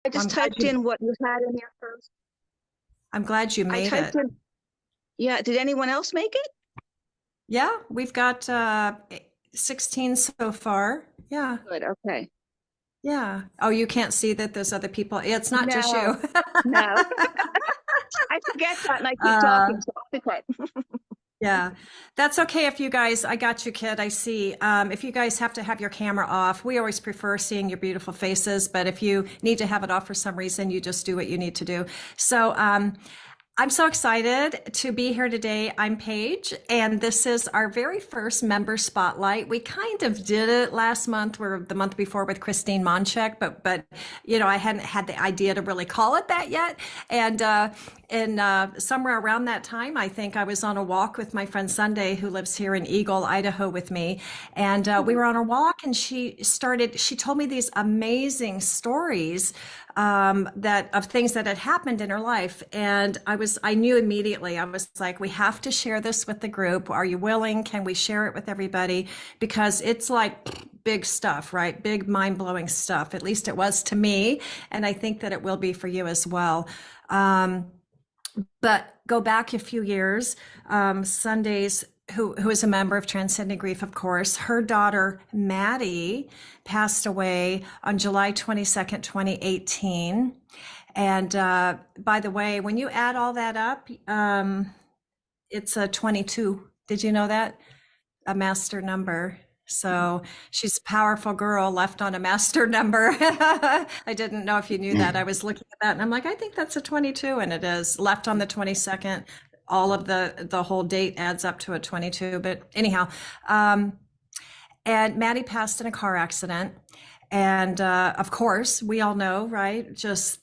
I Well, just typed in what you had in here first. I'm glad you I made typed it. in, yeah, did anyone else make it? Yeah, we've got 16 so far. Yeah. Good, okay. Yeah. Oh, you can't see that there's other people. It's not just No, you. no. I forget that and I keep Uh, talking, so I'll be quiet. yeah. That's okay if you guys, I got you, kid. I see. If you guys have to have your camera off, we always prefer seeing your beautiful faces, but if you need to have it off for some reason, you just do what you need to do. So, I'm so excited to be here today. I'm Paige, and this is our very first member spotlight. We kind of did it last month or the month before with Christine Monchek, but I hadn't had the idea to really call it that yet. And somewhere around that time, I think I was on a walk with my friend Sunday, who lives here in Eagle, Idaho, with me, and we were on a walk, and she told me these amazing stories that of things that had happened in her life. And I knew immediately, I was like, we have to share this with the group. Are you willing? Can we share it with everybody? Because it's like big stuff, right? Big mind blowing stuff. At least it was to me. And I think that it will be for you as well. But go back a few years, Sundays, who is a member of Transcending Grief, of course, her daughter, Maddie, passed away on July 22nd, 2018. And by the way, when you add all that up, it's a 22. Did you know that? A master number. So she's a powerful girl left on a master number. I didn't know if you knew that. I was looking at that and I'm like, I think that's a 22, and it is left on the 22nd. All of the whole date adds up to a 22. But anyhow, and Maddie passed in a car accident. And of course, we all know, right? Just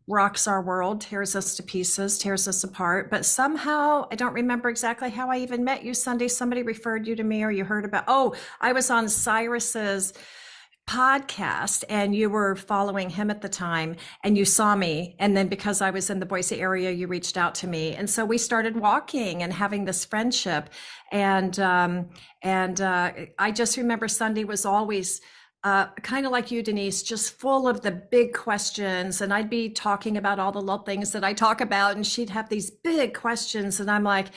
rocks our world, tears us to pieces, tears us apart. But somehow, I don't remember exactly how I even met you, Sunday. Somebody referred you to me, or you heard about, oh, I was on Cyrus's podcast and you were following him at the time, and you saw me. And then because I was in the Boise area, you reached out to me. And so we started walking and having this friendship. And I just remember Sunday was always kind of like you, Denise, just full of the big questions. And I'd be talking about all the little things that I talk about, and she'd have these big questions. And I'm like,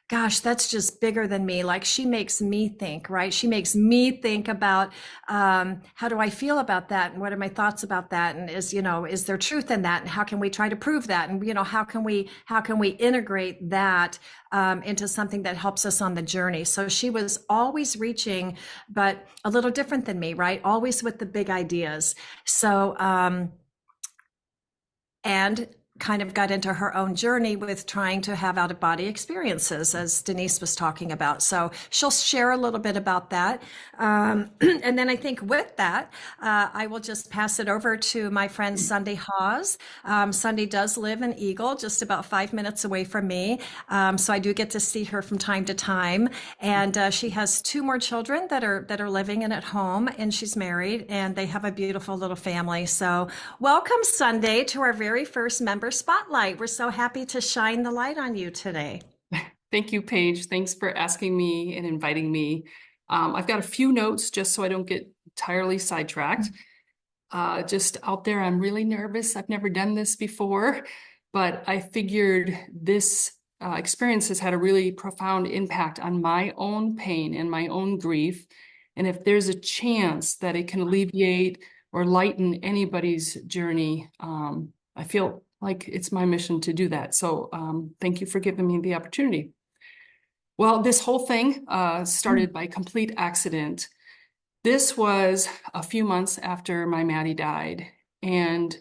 gosh, that's just bigger than me. Like, she makes me think, right? She makes me think about how do I feel about that? And what are my thoughts about that? And is there truth in that? And how can we try to prove that? And, how can we integrate that into something that helps us on the journey? So she was always reaching, but a little different than me, right? Always with the big ideas. So, and kind of got into her own journey with trying to have out of body experiences, as Denise was talking about. So she'll share a little bit about that. And then I think with that, I will just pass it over to my friend Sunday Haas. Sunday does live in Eagle, just about 5 minutes away from me. So I do get to see her from time to time. And she has two more children that are living in at home, and she's married, and they have a beautiful little family. So welcome, Sunday, to our very first member spotlight. We're so happy to shine the light on you today. Thank you, Paige. Thanks for asking me and inviting me. I've got a few notes just so I don't get entirely sidetracked. Just out there, I'm really nervous. I've never done this before, but I figured this experience has had a really profound impact on my own pain and my own grief. And if there's a chance that it can alleviate or lighten anybody's journey, I feel like it's my mission to do that. So thank you for giving me the opportunity. Well, this whole thing started by complete accident. This was a few months after my Maddie died. And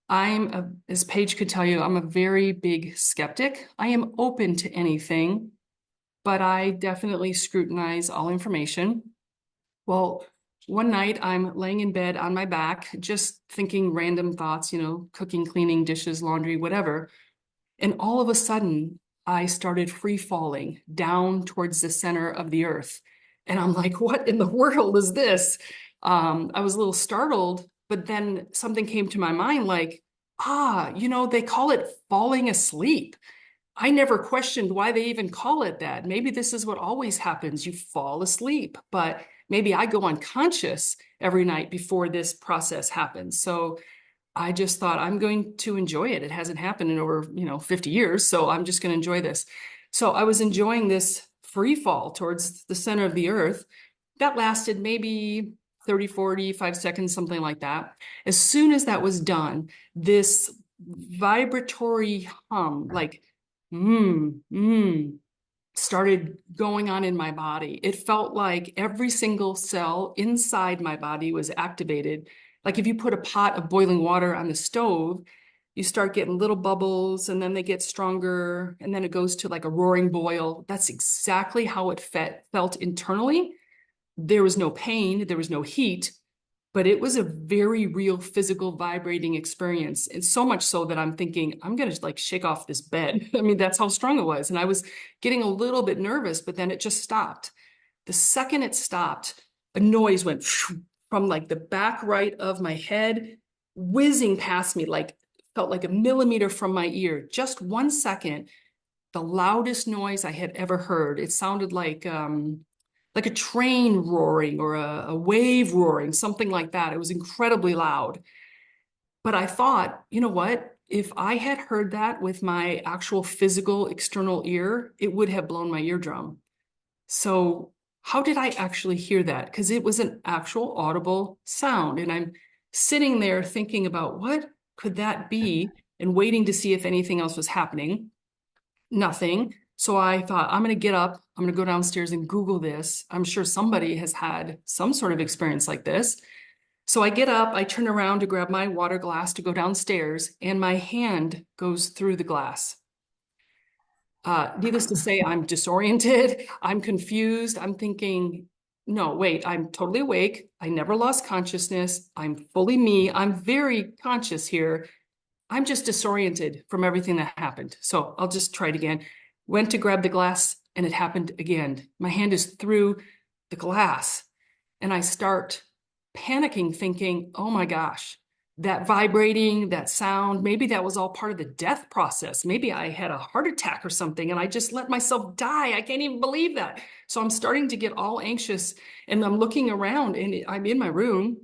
as Paige could tell you, I'm a very big skeptic. I am open to anything, but I definitely scrutinize all information. Well, one night I'm laying in bed on my back, just thinking random thoughts, cooking, cleaning, dishes, laundry, whatever. And all of a sudden, I started free falling down towards the center of the earth. And I'm like, what in the world is this? I was a little startled, but then something came to my mind like, they call it falling asleep. I never questioned why they even call it that. Maybe this is what always happens. You fall asleep, but maybe I go unconscious every night before this process happens. So I just thought I'm going to enjoy it. It hasn't happened in over, 50 years, so I'm just going to enjoy this. So I was enjoying this free fall towards the center of the earth. That lasted maybe 30, 45 seconds, something like that. As soon as that was done, this vibratory hum, like, started going on in my body. It felt like every single cell inside my body was activated. Like if you put a pot of boiling water on the stove, you start getting little bubbles and then they get stronger and then it goes to like a roaring boil. That's exactly how it felt internally. There was no pain, there was no heat, but it was a very real physical vibrating experience. And so much so that I'm thinking, I'm going to like shake off this bed. I mean, that's how strong it was. And I was getting a little bit nervous, but then it just stopped. The second it stopped, a noise went from like the back right of my head, whizzing past me, like felt like a millimeter from my ear. Just 1 second, the loudest noise I had ever heard. It sounded like a train roaring or a wave roaring, something like that. It was incredibly loud. But I thought, you know what? If I had heard that with my actual physical external ear, it would have blown my eardrum. So how did I actually hear that? Because it was an actual audible sound. And I'm sitting there thinking about what could that be and waiting to see if anything else was happening. Nothing. So I thought, I'm going to get up, I'm going to go downstairs and Google this. I'm sure somebody has had some sort of experience like this. So I get up, I turn around to grab my water glass to go downstairs, and my hand goes through the glass. Needless to say, I'm disoriented, I'm confused, I'm thinking, no, wait, I'm totally awake. I never lost consciousness. I'm fully me. I'm very conscious here. I'm just disoriented from everything that happened. So I'll just try it again. Went to grab the glass and it happened again. My hand is through the glass and I start panicking, thinking, oh my gosh, that vibrating, that sound, maybe that was all part of the death process. Maybe I had a heart attack or something and I just let myself die. I can't even believe that. So I'm starting to get all anxious and I'm looking around and I'm in my room.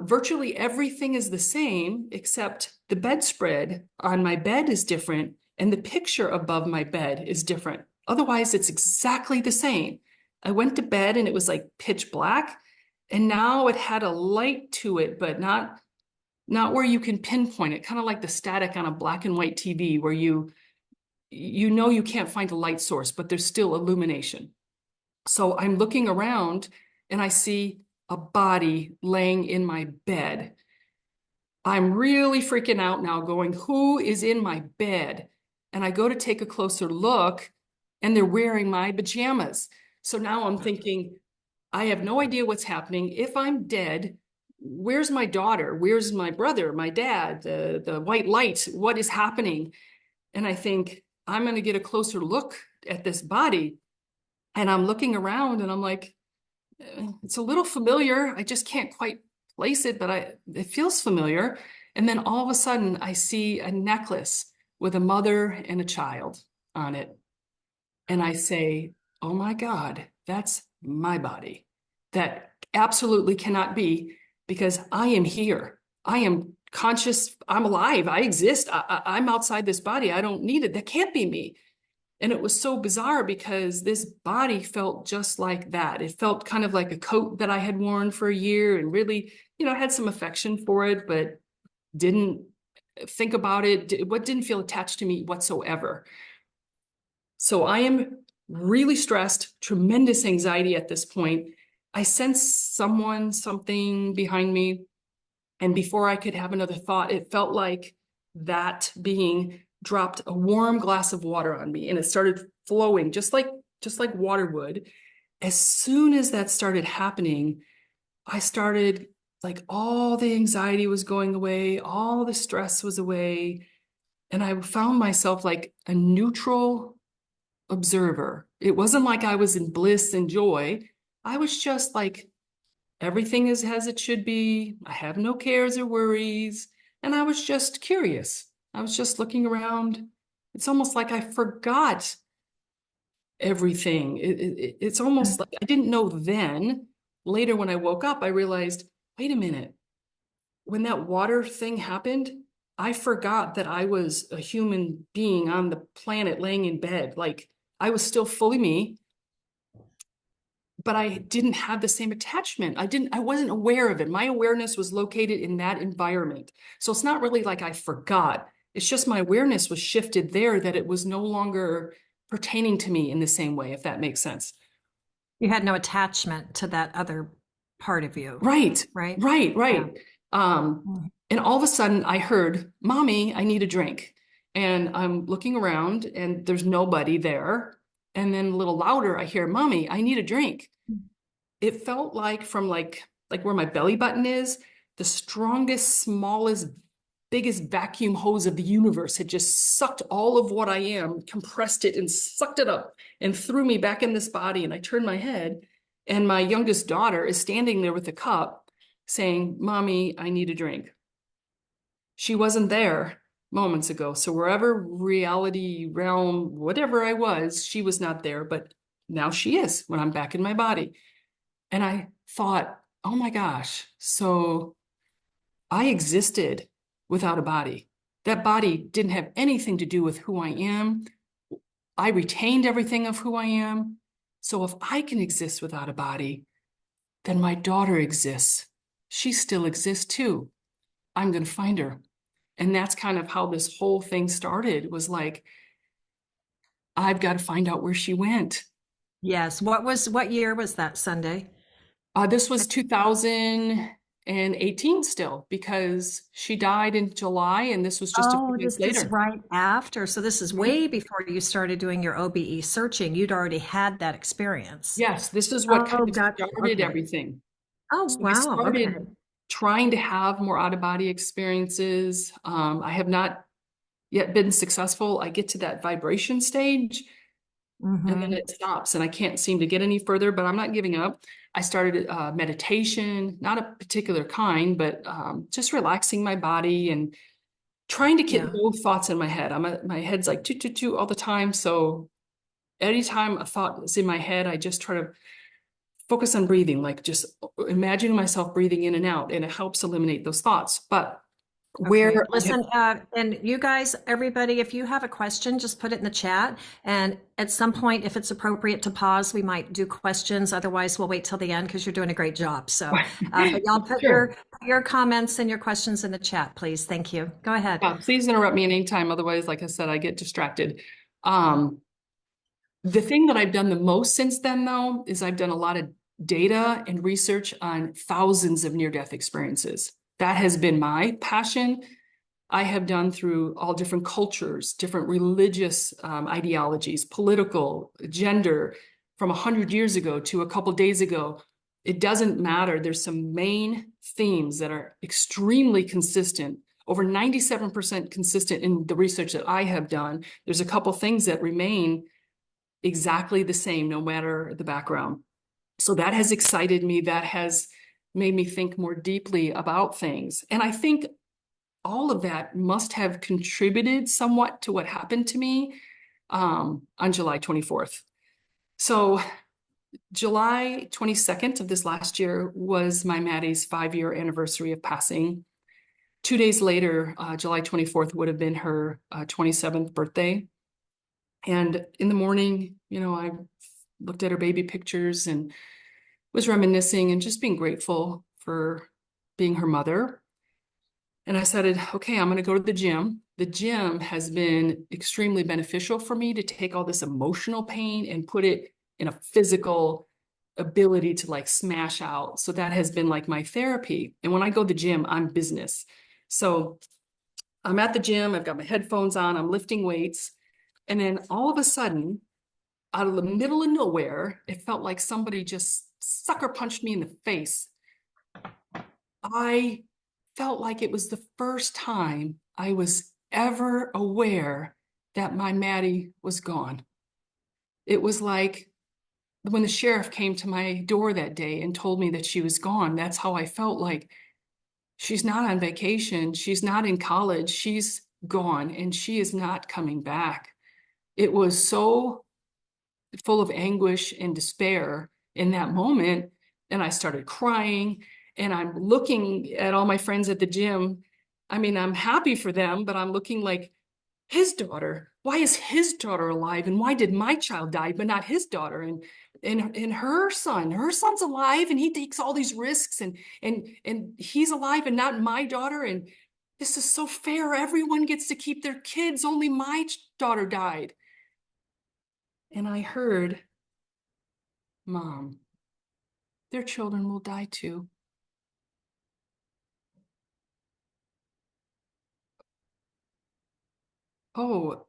Virtually everything is the same except the bedspread on my bed is different and the picture above my bed is different. Otherwise, it's exactly the same. I went to bed and it was like pitch black, and now it had a light to it, but not where you can pinpoint it, kind of like the static on a black and white TV where you can't find a light source, but there's still illumination. So I'm looking around and I see a body laying in my bed. I'm really freaking out now, going, who is in my bed? And I go to take a closer look and they're wearing my pajamas. So now I'm thinking, I have no idea what's happening. If I'm dead, where's my daughter? Where's my brother, my dad, the white light? What is happening? And I think, I'm going to get a closer look at this body. And I'm looking around and I'm like, it's a little familiar. I just can't quite place it, but it feels familiar. And then all of a sudden I see a necklace with a mother and a child on it. And I say, oh my God, that's my body. That absolutely cannot be, because I am here. I am conscious. I'm alive. I exist. I'm outside this body. I don't need it. That can't be me. And it was so bizarre because this body felt just like that. It felt kind of like a coat that I had worn for a year and really, had some affection for it, but didn't think about it. What didn't feel attached to me whatsoever. So I am really stressed, tremendous anxiety at this point. I sense something behind me. And before I could have another thought, it felt like that being dropped a warm glass of water on me and it started flowing just like water would. As soon as that started happening, I started, like, all the anxiety was going away, all the stress was away, and I found myself like a neutral observer. It wasn't like I was in bliss and joy. I was just like, everything is as it should be. I have no cares or worries. And I was just curious. I was just looking around. It's almost like I forgot everything. It's almost like I didn't know then. Later, when I woke up, I realized, wait a minute. when that water thing happened, I forgot that I was a human being on the planet laying in bed. Like I was still fully me, but I didn't have the same attachment. I wasn't aware of it. My awareness was located in that environment. So it's not really like I forgot. It's just my awareness was shifted there, that it was no longer pertaining to me in the same way, if that makes sense. You had no attachment to that other part of you, Right, right? right, Yeah. right. And all of a sudden I heard, Mommy, I need a drink. And I'm looking around and there's nobody there. And then a little louder, I hear, Mommy, I need a drink. It felt like from like where my belly button is, the strongest, smallest, biggest vacuum hose of the universe had just sucked all of what I am, compressed it and sucked it up and threw me back in this body. And I turned my head, and my youngest daughter is standing there with a cup saying, Mommy, I need a drink. She wasn't there moments ago. So wherever reality realm, whatever I was, she was not there, but now she is when I'm back in my body. And I thought, oh my gosh, so I existed without a body. That body didn't have anything to do with who I am. I retained everything of who I am. So if I can exist without a body, then my daughter exists. She still exists too. I'm going to find her. And that's kind of how this whole thing started, was like, I've got to find out where she went. Yes. What year was that Sunday? This was 2018 still, because she died in July and this was just a few Oh, days this is later. right after. So this is Mhm. way before you started doing your OBE searching. You'd already had that experience. Yes, this is what Oh, kind of gotcha. started Okay. everything. Oh, So I wow. Okay. started trying to have more out-of-body experiences. I have not yet been successful. I get to that vibration stage and then Mm-hmm. it stops and I can't seem to get any further, but I'm not giving up. I started meditation, not a particular kind, but just relaxing my body and trying to get Yeah. no thoughts in my head. My head's like toot, toot, toot all the time. So anytime a thought is in my head, I just try to focus on breathing, like just imagining myself breathing in and out, and it helps eliminate those thoughts. But where Okay. I have, Listen, and you guys, everybody, if you have a question, just put it in the chat. And at some point, if it's appropriate to pause, we might do questions. Otherwise, we'll wait till the end because you're doing a great job. So, but y'all put sure. your comments and your questions in the chat, please. Thank you. Go ahead. Yeah, please interrupt me anytime. Otherwise, like I said, I get distracted. Um, the thing that I've done the most since then, though, is I've done a lot of data and research on thousands of near-death experiences. That has been my passion. I have done through all different cultures, different religious ideologies, political, gender, from 100 years ago to a couple days ago. It doesn't matter. There's some main themes that are extremely consistent, over 97% consistent in the research that I have done. There's a couple things that remain exactly the same, no matter the background. So that has excited me. That has made me think more deeply about things. And I think all of that must have contributed somewhat to what happened to me on July 24th. So July 22nd of this last year was my Maddie's 5-year anniversary of passing. 2 days later, July 24th would have been her 27th birthday. And in the morning, I looked at her baby pictures and was reminiscing and just being grateful for being her mother. And I said, okay, I'm going to go to the gym. The gym has been extremely beneficial for me to take all this emotional pain and put it in a physical ability to like smash out. So that has been like my therapy. And when I go to the gym, I'm business. So I'm at the gym, I've got my headphones on, I'm lifting weights. And then all of a sudden, out of the middle of nowhere, it felt like somebody just sucker punched me in the face. I felt like it was the first time I was ever aware that my Maddie was gone. It was like when the sheriff came to my door that day and told me that she was gone. That's how I felt. Like, she's not on vacation. She's not in college. She's gone and she is not coming back. It was so full of anguish and despair in that moment. And I started crying. And I'm looking at all my friends at the gym. I mean, I'm happy for them, but I'm looking like, his daughter, why is his daughter alive? And why did my child die, but not his daughter? And her son's alive and he takes all these risks and he's alive and not my daughter. And this is so fair. Everyone gets to keep their kids. Only my daughter died. And I heard, Mom, their children will die too. Oh,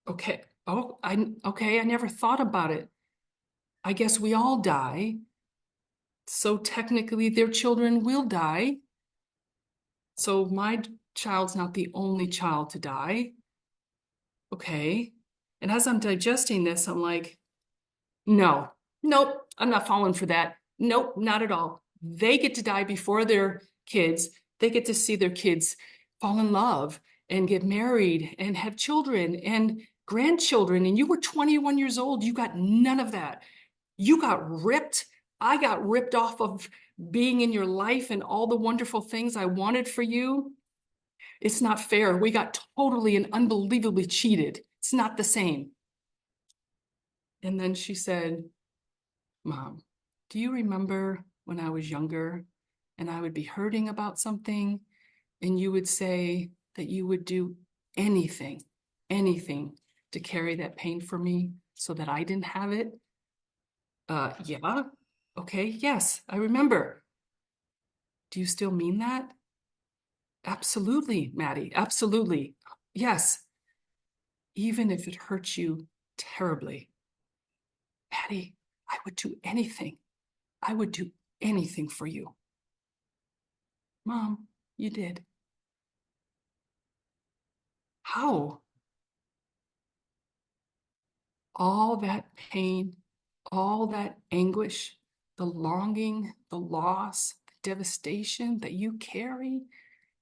okay. Oh, okay. I never thought about it. I guess we all die. So technically their children will die. So my child's not the only child to die. Okay. And as I'm digesting this, I'm like, no, nope, I'm not falling for that. Nope, not at all. They get to die before their kids. They get to see their kids fall in love and get married and have children and grandchildren. And you were 21 years old. You got none of that. You got ripped. I got ripped off of being in your life and all the wonderful things I wanted for you. It's not fair. We got totally and unbelievably cheated. It's not the same. And then she said, Mom, do you remember when I was younger and I would be hurting about something and you would say that you would do anything, anything to carry that pain for me so that I didn't have it? Yeah. Okay, yes, I remember. Do you still mean that? Absolutely, Maddie, absolutely. Yes. Even if it hurts you terribly. Maddie, I would do anything. I would do anything for you. Mom, you did. How? All that pain, all that anguish, the longing, the loss, the devastation that you carry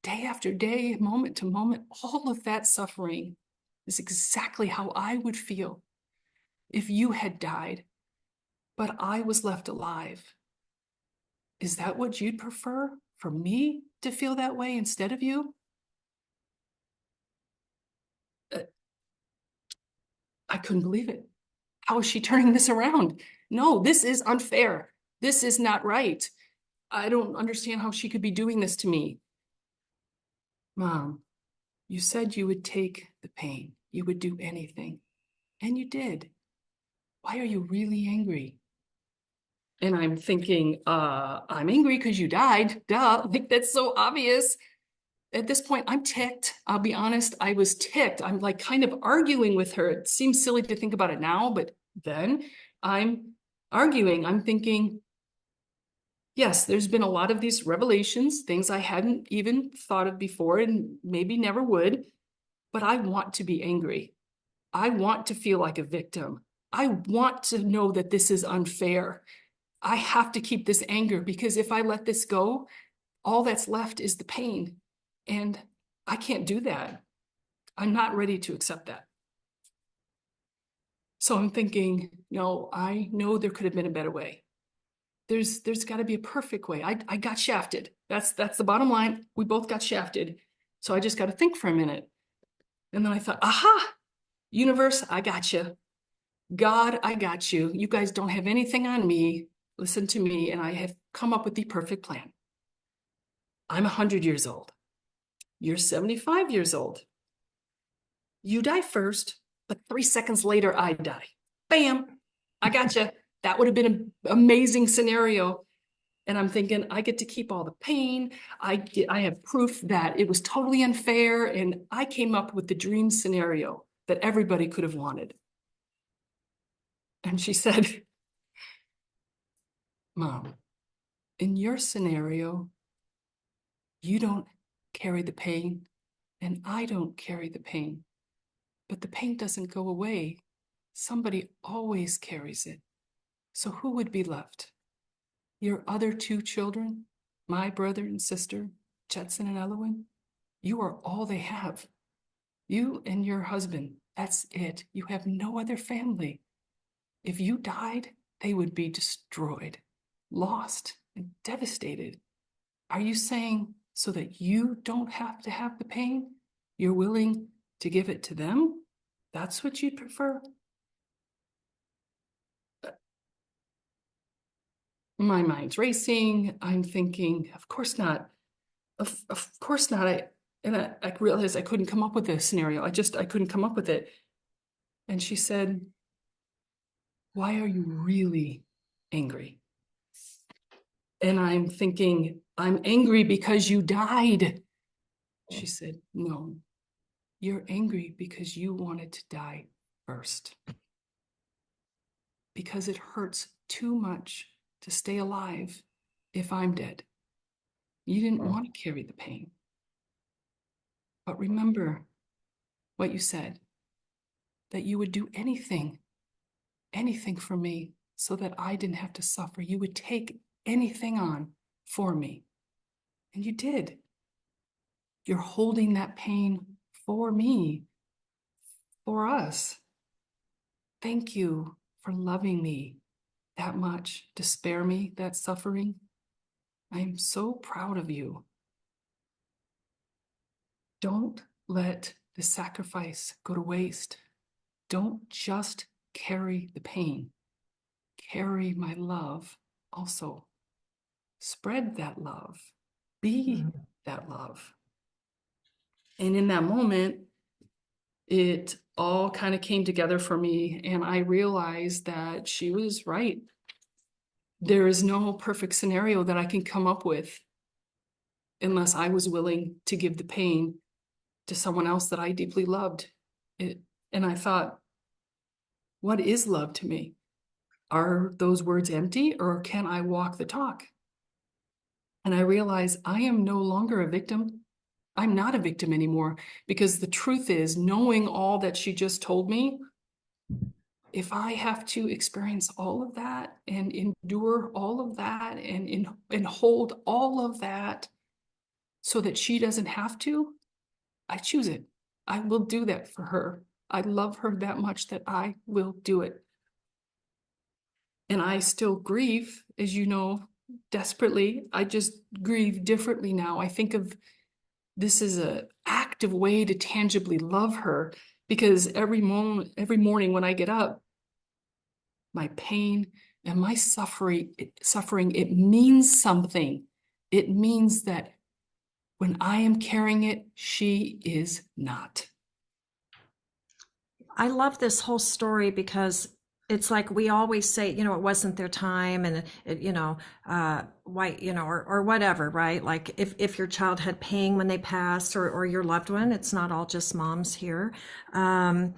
day after day, moment to moment, all of that suffering is exactly how I would feel if you had died, but I was left alive. Is that what you'd prefer? For me to feel that way instead of you? Uh, I couldn't believe it. How is she turning this around? No, this is unfair. This is not right. I don't understand how she could be doing this to me. Mom, you said you would take the pain. You would do anything. And you did. Why are you really angry? And I'm thinking, I'm angry because you died. Duh, like that's so obvious. At this point, I'm ticked. I'll be honest, I was ticked. I'm like kind of arguing with her. It seems silly to think about it now, but then I'm arguing. I'm thinking, yes, there's been a lot of these revelations, things I hadn't even thought of before and maybe never would, but I want to be angry. I want to feel like a victim. I want to know that this is unfair. I have to keep this anger because if I let this go, all that's left is the pain. And I can't do that. I'm not ready to accept that. So I'm thinking, no, I know there could have been a better way. There's got to be a perfect way. I got shafted. That's the bottom line. We both got shafted. So I just got to think for a minute. And then I thought, aha, universe, I got you. God, I got you. You guys don't have anything on me. Listen to me. And I have come up with the perfect plan. I'm 100 years old. You're 75 years old. You die first, but 3 seconds later, I die. Bam, I gotcha. That would have been an amazing scenario. And I'm thinking, I get to keep all the pain. I have proof that it was totally unfair. And I came up with the dream scenario that everybody could have wanted. And she said, Mom, in your scenario, you don't carry the pain and I don't carry the pain. But the pain doesn't go away. Somebody always carries it. So who would be left? Your other 2 children, my brother and sister, Jetson and Elowen? You are all they have. You and your husband, that's it. You have no other family. If you died, they would be destroyed, lost, and devastated. Are you saying so that you don't have to have the pain, you're willing to give it to them? That's what you'd prefer? My mind's racing. I'm thinking, of course not. Of course not. I realized I couldn't come up with a scenario. I couldn't come up with it. And she said, why are you really angry? And I'm thinking, I'm angry because you died. She said, no, you're angry because you wanted to die first. Because it hurts too much to stay alive if I'm dead. You didn't want to carry the pain. But remember what you said, that you would do anything for me so that I didn't have to suffer. You would take anything on for me. And you did. You're holding that pain for me, for us. Thank you for loving me that much to spare me that suffering. I'm so proud of you. Don't let the sacrifice go to waste. Don't just carry the pain. Carry my love also. Spread that love. Be that love. And in that moment, it all kind of came together for me, and I realized that she was right. There is no perfect scenario that I can come up with unless I was willing to give the pain to someone else that I deeply loved. And I thought, what is love to me? Are those words empty, or can I walk the talk? And I realized I am no longer a victim. I'm not a victim anymore, because the truth is, knowing all that she just told me, if I have to experience all of that and endure all of that and hold all of that so that she doesn't have to, I choose it. I will do that for her. I love her that much that I will do it. And I still grieve, as you know, desperately. I just grieve differently now. I think of this as an active way to tangibly love her, because every morning when I get up, my pain and my suffering, it means something. It means that when I am carrying it, she is not. I love this whole story because it's like we always say, it wasn't their time, and why, or whatever, right? Like if your child had pain when they passed, or your loved one, it's not all just moms here. That's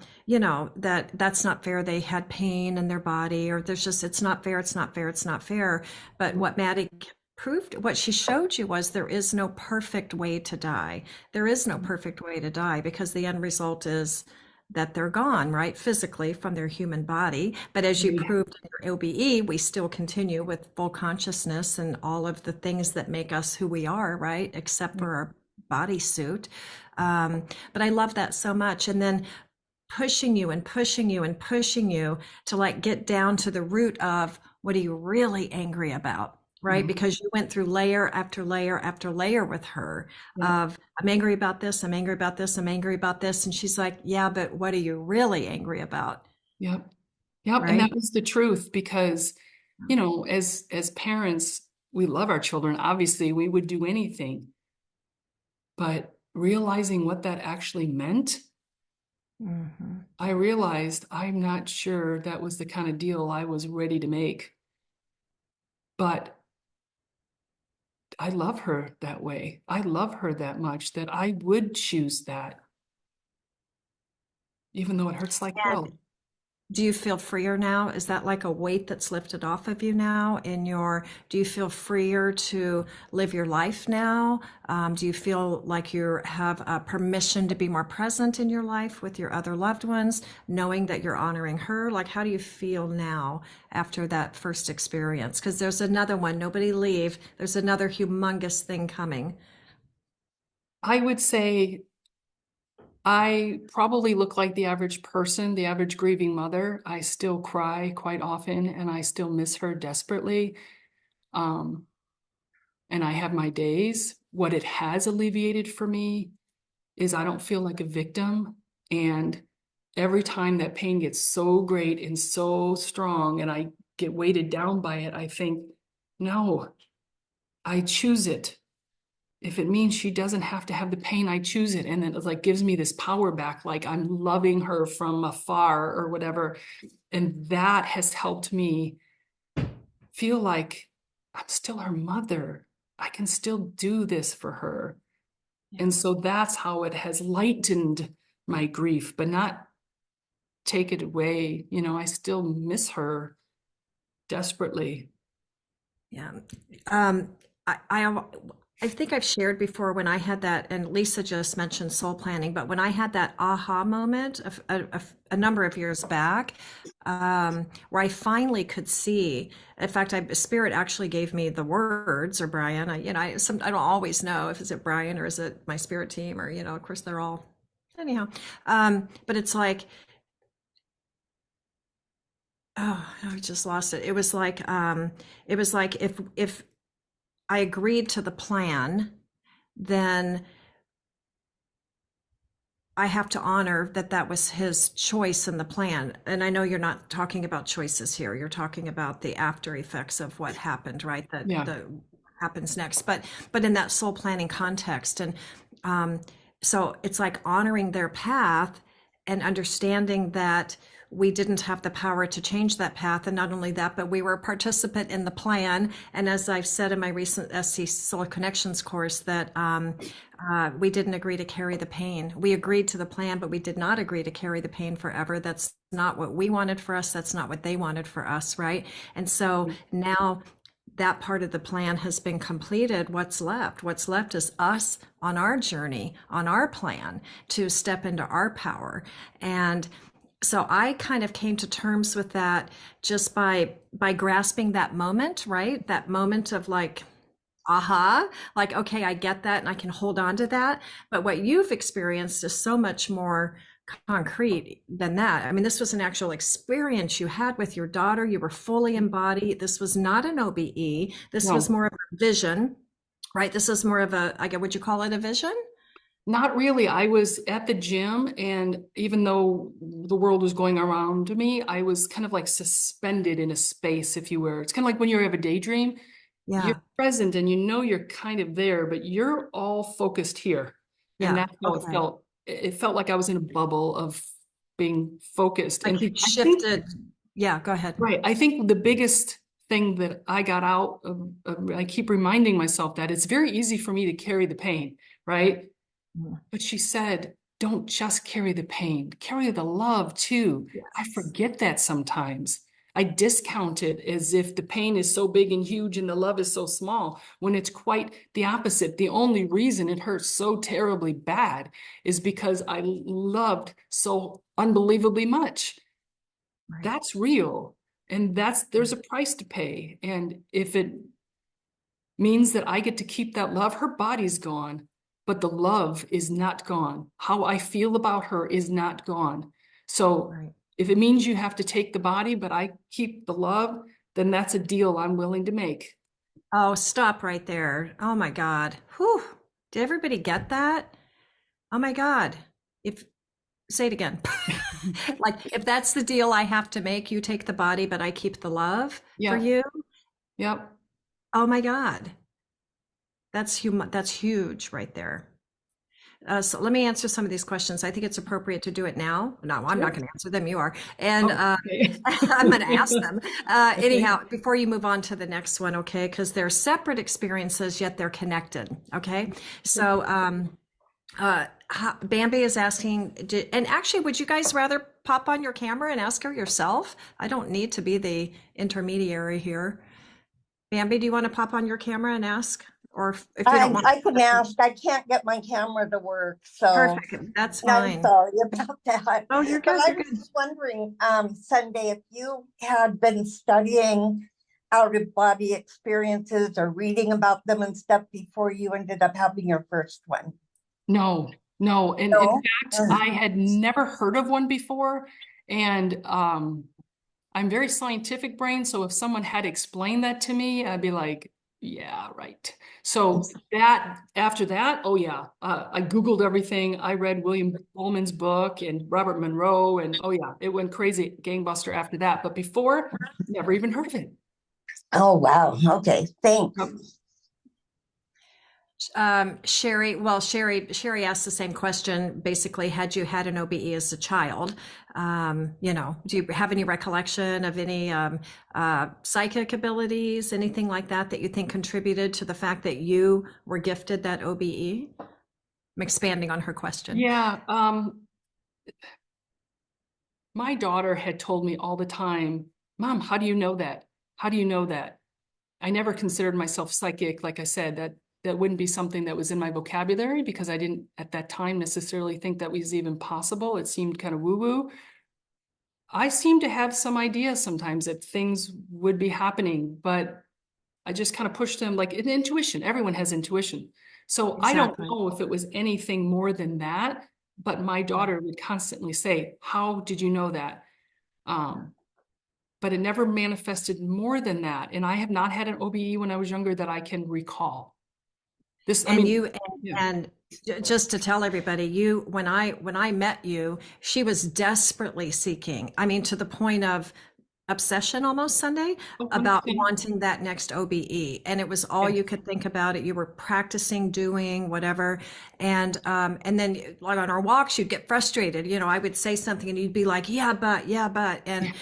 not fair. They had pain in their body, or it's not fair. It's not fair. It's not fair. But what Maddie proved, what she showed you, was there is no perfect way to die. There is no perfect way to die, because the end result is that they're gone, right, physically from their human body. But as you proved in your OBE, we still continue with full consciousness and all of the things that make us who we are, right, except for our bodysuit. But I love that so much. And then pushing you and pushing you and pushing you to like get down to the root of, what are you really angry about? Right? Because you went through layer after layer after layer with her of, I'm angry about this, I'm angry about this, I'm angry about this. And she's like, yeah, but what are you really angry about? Yep. Right? And that was the truth, because, as parents, we love our children. Obviously, we would do anything. But realizing what that actually meant, I realized I'm not sure that was the kind of deal I was ready to make. But I love her that way. I love her that much that I would choose that, even though it hurts like hell. Do you feel freer now? Is that like a weight that's lifted off of you now? Do you feel freer to live your life now? Do you feel like you have permission to be more present in your life with your other loved ones, knowing that you're honoring her? Like, how do you feel now after that first experience? Because there's another one, nobody leave. There's another humongous thing coming. I would say I probably look like the average person, the average grieving mother. I still cry quite often, and I still miss her desperately. and I have my days, what it has alleviated for me is I don't feel like a victim. And every time that pain gets so great and so strong and I get weighted down by it, I think, no, I choose it. If it means she doesn't have to have the pain, I choose it. And then it like gives me this power back, like I'm loving her from afar or whatever. And that has helped me feel like I'm still her mother. I can still do this for her. Yeah. And so that's how it has lightened my grief, but not take it away. You know, I still miss her desperately. Yeah. Um, I think I've shared before when I had that, and Lisa just mentioned soul planning, but when I had that aha moment of a number of years back, where I finally could see. In fact, Spirit actually gave me the words, or Brian. I don't always know if is it Brian or is it my spirit team, or of course they're all anyhow. But it's like, oh, I just lost it. It was like if I agreed to the plan, then I have to honor that that was his choice in the plan. And I know you're not talking about choices here. You're talking about the after effects of what happened, right? That Yeah. the happens next. But in that soul planning context, and um, so it's like honoring their path and understanding that we didn't have the power to change that path. And not only that, but we were a participant in the plan. And as I've said in my recent SC Soul Connections course, that we didn't agree to carry the pain. We agreed to the plan, but we did not agree to carry the pain forever. That's not what we wanted for us. That's not what they wanted for us, right? And so now that part of the plan has been completed. What's left? What's left is us on our journey, on our plan to step into our power. And so I kind of came to terms with that just by grasping that moment, right? That moment of like, aha, like, okay, I get that and I can hold on to that. But what you've experienced is so much more concrete than that. I mean, this was an actual experience you had with your daughter. You were fully embodied. This was not an OBE. This was No, more of a vision, right? This is more of a, I guess, would you call it a vision? not really. I was at the gym, and even though the world was going around me, I was kind of like suspended in a space, if you were. It's kind of like when you have a daydream, you're Yeah. present and you know you're kind of there, but you're all focused here. And Yeah. that's how it Okay. felt. It felt like I was in a bubble of being focused. Like And you I think, shifted. Yeah, go ahead. right, I think the biggest thing that I got out of, I keep reminding myself that it's very easy for me to carry the pain, right? Mhm. But she said, don't just carry the pain, carry the love too. I Yes. forget that sometimes. I discount it as if the pain is so big and huge and the love is so small, when it's quite the opposite. The only reason it hurts so terribly bad is because I loved so unbelievably much. Right. That's real. And there's a price to pay. And if it means that I get to keep that love, her body's gone, but the love is not gone. How I feel about her is not gone. So Right. if it means you have to take the body, but I keep the love, then that's a deal I'm willing to make. Oh, stop right there. Oh my God. Whew. Did everybody get that? Oh my God. If Say it again. Like if that's the deal I have to make, you take the body, but I keep the love for Yeah. you. Yep. Oh my God. That's huge right there. So let me answer some of these questions. I think it's appropriate to do it now. No, I'm not Sure. going to answer them. You are. And Oh, okay. I'm going to ask them. Okay. Anyhow, before you move on to the next one, okay? Because they're separate experiences, yet they're connected, okay? So Bambi is asking, and actually, would you guys rather pop on your camera and ask her yourself? I don't need to be the intermediary here. Bambi, do you want to pop on your camera and ask? Or if you don't want I can ask. I can't get my camera to work, so perfect. That's I'm fine. sorry about that. Oh, you're But good. I You're was good. just wondering, Sunday, if you had been studying out of body experiences or reading about them and stuff before you ended up having your first one. No, no. And in No? fact, I had never heard of one before. And I'm very scientific brain. So if someone had explained that to me, I'd be like, Yeah, right. So that after that, oh yeah, I Googled everything. I read William Ullman's book and Robert Monroe, and oh yeah, it went crazy, gangbuster after that. But before, never even heard of it. Oh, wow. Okay. Thanks. Yep. Sherry asked the same question. Basically, had you had an OBE as a child, do you have any recollection of any psychic abilities, anything like that, that you think contributed to the fact that you were gifted that OBE? I'm expanding on her question. Yeah. My daughter had told me all the time, Mom, how do you know that? How do you know that? I never considered myself psychic. Like I said, that wouldn't be something that was in my vocabulary because I didn't at that time necessarily think that was even possible. It seemed kind of woo-woo. I seem to have some idea sometimes that things would be happening, but I just kind of pushed them like an intuition. Everyone has intuition. So I don't Exactly. know if it was anything more than that, but my daughter would constantly say, how did you know that? But it never manifested more than that. And I have not had an OBE when I was younger that I can recall. Yeah. And just to tell everybody, when I met you, she was desperately seeking. I mean, to the point of obsession almost, Sunday, Oh, about 100%. wanting that next OBE, and it was all Yeah. you could think about. It, you were practicing, doing whatever, and then like on our walks, you'd get frustrated. I would say something, and you'd be like, yeah, but, and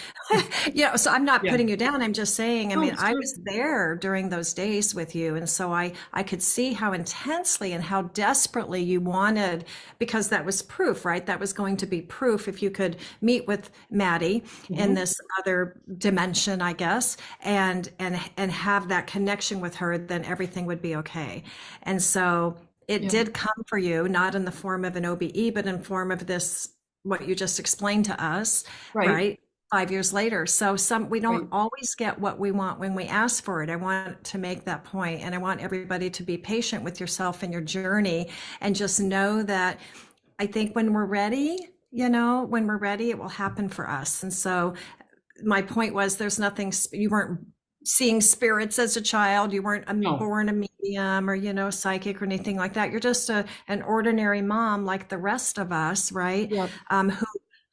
so I'm not Yeah. putting you down. I'm just saying. I No, mean, it's I true. was there during those days with you, and so I could see how intensely and how desperately you wanted, because that was proof, right? That was going to be proof if you could meet with Maddie in Mhm. this other dimension, I guess, and have that connection with her, then everything would be okay. And so it Yeah. did come for you, not in the form of an OBE, but in form of this, what you just explained to us, Right. right? 5 years later. So we don't Right. always get what we want when we ask for it. I want to make that point, and I want everybody to be patient with yourself and your journey, and just know that I think when we're ready, it will happen for us. And so my point was, there's nothing, you weren't seeing spirits as a child, you weren't No. born a medium or psychic or anything like that. You're just an ordinary mom like the rest of us, right? Yeah.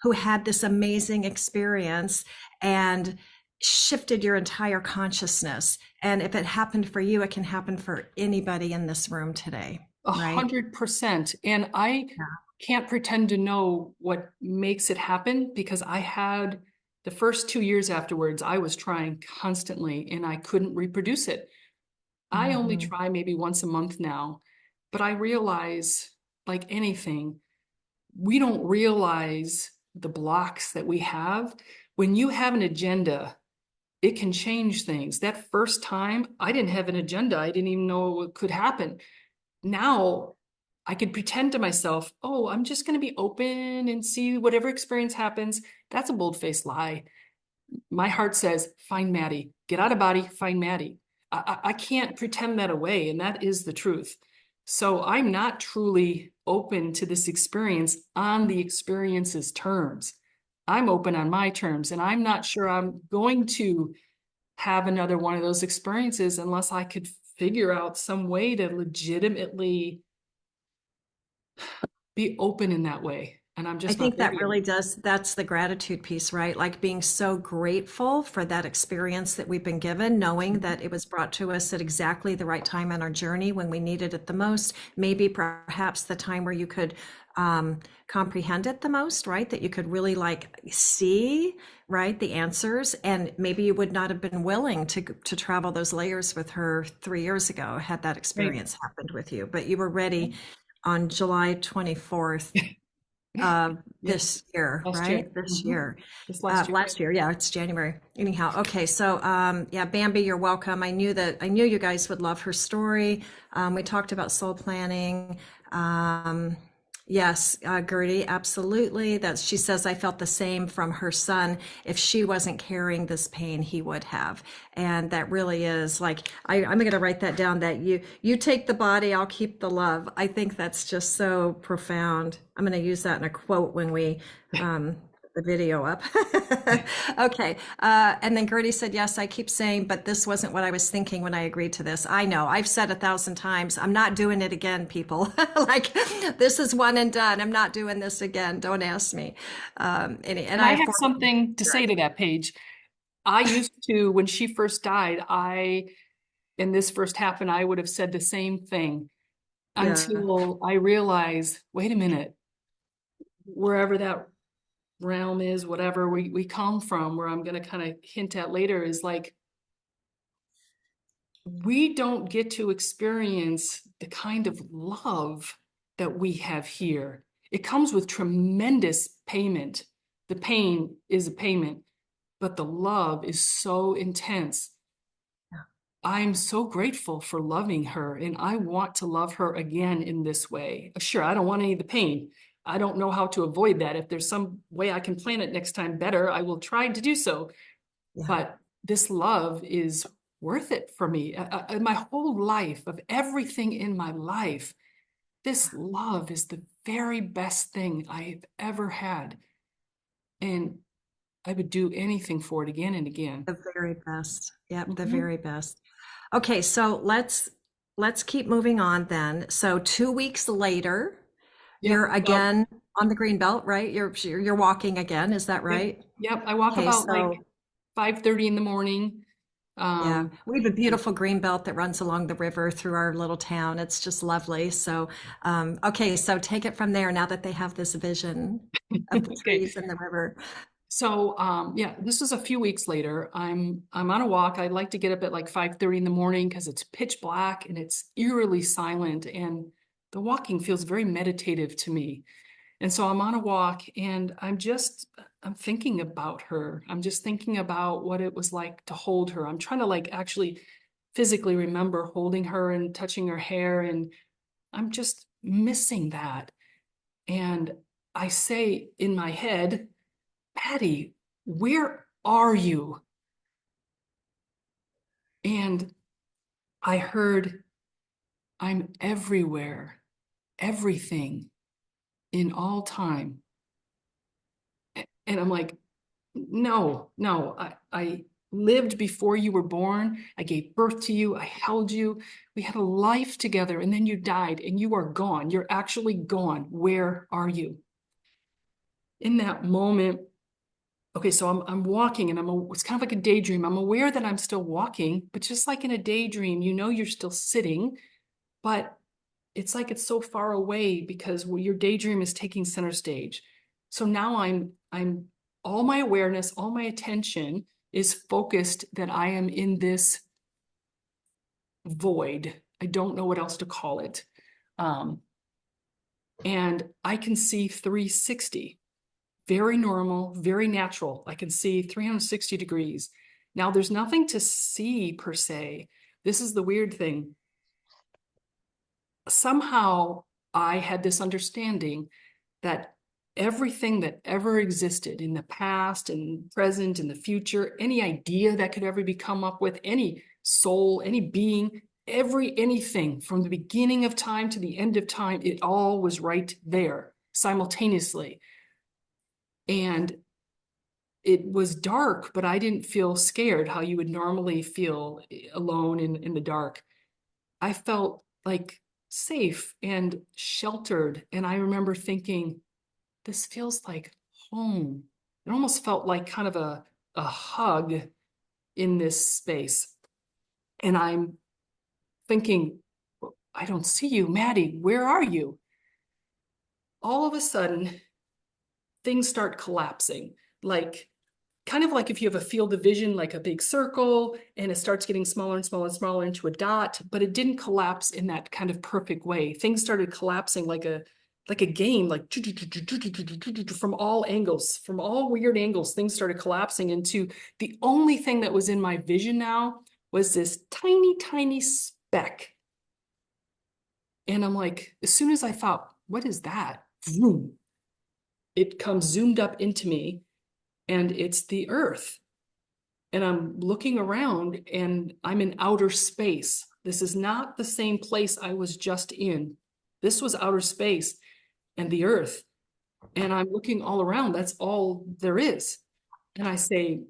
Who had this amazing experience and shifted your entire consciousness. And if it happened for you, it can happen for anybody in this room today, right? 100%. And I can't pretend to know what makes it happen, because I had the first 2 years afterwards, I was trying constantly and I couldn't reproduce it. I only try maybe once a month now, but I realize, like anything, we don't realize the blocks that we have. When you have an agenda, it can change things. That first time, I didn't have an agenda. I didn't even know what could happen. Now I could pretend to myself, oh, I'm just going to be open and see whatever experience happens. That's a bold-faced lie. My heart says, find Maddie, get out of body, find Maddie. I can't pretend that away, and that is the truth. So I'm not truly open to this experience on the experience's terms. I'm open on my terms, and I'm not sure I'm going to have another one of those experiences unless I could figure out some way to legitimately be open in that way. And I'm I just think not there that yet. really does, that's the gratitude piece, right? Like being so grateful for that experience that we've been given, knowing that it was brought to us at exactly the right time in our journey when we needed it the most, maybe perhaps the time where you could comprehend it the most, right? That you could really see, right, the answers. And maybe you would not have been willing to travel those layers with her 3 years ago had that experience happened with you, but you were ready on July 24th. This year, Last right? year. This Mhm. year. This last year. Last year, yeah, it's January. Anyhow, okay, so yeah, Bambi, you're welcome. I knew you guys would love her story. We talked about soul planning. Yes, Gertie, absolutely. She says, I felt the same from her son. If she wasn't carrying this pain, he would have. And that really is I'm going to write that down, that you take the body, I'll keep the love. I think that's just so profound. I'm going to use that in a quote when we the video up. Okay. And then Gertie said, yes, I keep saying, but this wasn't what I was thinking when I agreed to this. I know. I've said 1,000 times, I'm not doing it again, people. Like, this is one and done. I'm not doing this again. Don't ask me. And I I have have 4 something to say to that, Paige. I used to, when she first died, and this first happened, I would have said the same thing Yeah. until I realized, wait a minute, wherever that realm is, whatever we come from, where I'm going to kind of hint at later, is like, we don't get to experience the kind of love that we have here. It comes with tremendous payment. The pain is a payment, but the love is so intense. I'm so grateful for loving her, and I want to love her again in this way. Sure, I don't want any of the pain. I don't know how to avoid that. If there's some way I can plan it next time better, I will try to do so. Yeah. But this love is worth it for me. My whole life, of everything in my life, this love is the very best thing I've ever had. And I would do anything for it again and again. The very best. Yep, the Mhm. very best. Okay, so let's keep moving on then. So 2 weeks later, Yep. you're again on the green belt, right? You're walking again, is that right? Yep. I walk Okay, about like so 5:30 in the morning. yeah, we have a beautiful green belt that runs along the river through our little town. It's just lovely. So, okay, so take it from there now that they have this vision of the Okay. trees and the river. So yeah, this is a few weeks later. I'm on a walk. I like to get up at like 5:30 in the morning because it's pitch black and it's eerily silent, and the walking feels very meditative to me. And so I'm on a walk, and I'm thinking about her. I'm just thinking about what it was like to hold her. I'm trying to like actually physically remember holding her and touching her hair, and I'm just missing that. And I say in my head, Patty, where are you? And I heard, I'm everywhere, everything, in all time. And I'm like, no, I lived before you were born. I gave birth to you. I held you. We had a life together, and then you died, and you are gone. You're actually gone. Where are you? In that moment, okay, so I'm walking, and it's kind of like a daydream. I'm aware that I'm still walking, but just like in a daydream, you know you're still sitting, but it's like it's so far away because your daydream is taking center stage. So now I'm all my awareness, all my attention is focused that I am in this void. I don't know what else to call it. And I can see 360. Very normal, very natural. I can see 360 degrees. Now, there's nothing to see per se. This is the weird thing. Somehow I had this understanding that everything that ever existed in the past and present and the future, any idea that could ever be come up with, any soul, any being, anything from the beginning of time to the end of time, it all was right there simultaneously. And it was dark, but I didn't feel scared how you would normally feel alone in the dark. I felt like safe and sheltered. And I remember thinking, this feels like home. It almost felt like kind of a hug in this space. And I'm thinking, I don't see you, Maddie. Where are you? All of a sudden, things start collapsing. Like, kind of like if you have a field of vision, like a big circle, and it starts getting smaller and smaller and smaller into a dot, but it didn't collapse in that kind of perfect way. Things started collapsing like a game, like from all angles, from all weird angles, things started collapsing into the only thing that was in my vision now was this tiny, tiny speck. And I'm like, as soon as I thought, what is that? Vroom, it comes zoomed up into me, and it's the earth. And I'm looking around, and I'm in outer space. This is not the same place I was just in. This was outer space, and the earth And I'm looking all around. That's all there is. And I say,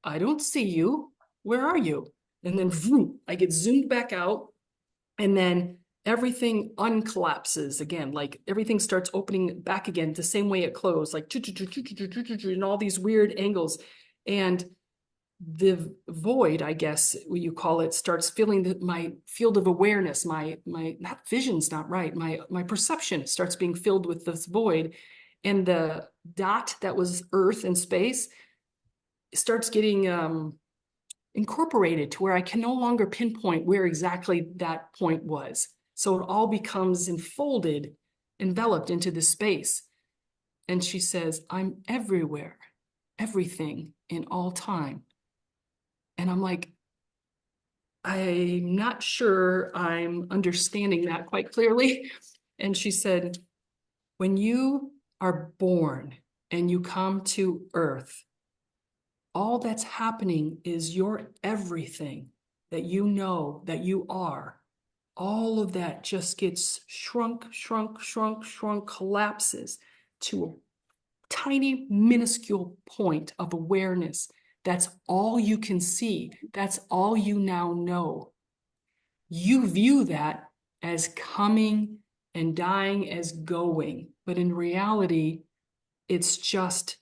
I don't see you. Where are you? And then vroom, I get zoomed back out. And then everything uncollapses again. Like everything starts opening back again the same way it closed, like in all these weird angles. And the void, I guess what you call it, starts filling my field of awareness. My not vision's not right. My perception starts being filled with this void, and the dot that was Earth and space starts getting incorporated to where I can no longer pinpoint where exactly that point was. So it all becomes enfolded, enveloped into this space. And she says, I'm everywhere, everything in all time. And I'm like, I'm not sure I'm understanding that quite clearly. And she said, when you are born and you come to Earth, all that's happening is your everything that you know that you are. All of that just gets shrunk, shrunk, shrunk, shrunk, collapses to a tiny, minuscule point of awareness. That's all you can see. That's all you now know. You view that as coming and dying as going. But in reality, it's just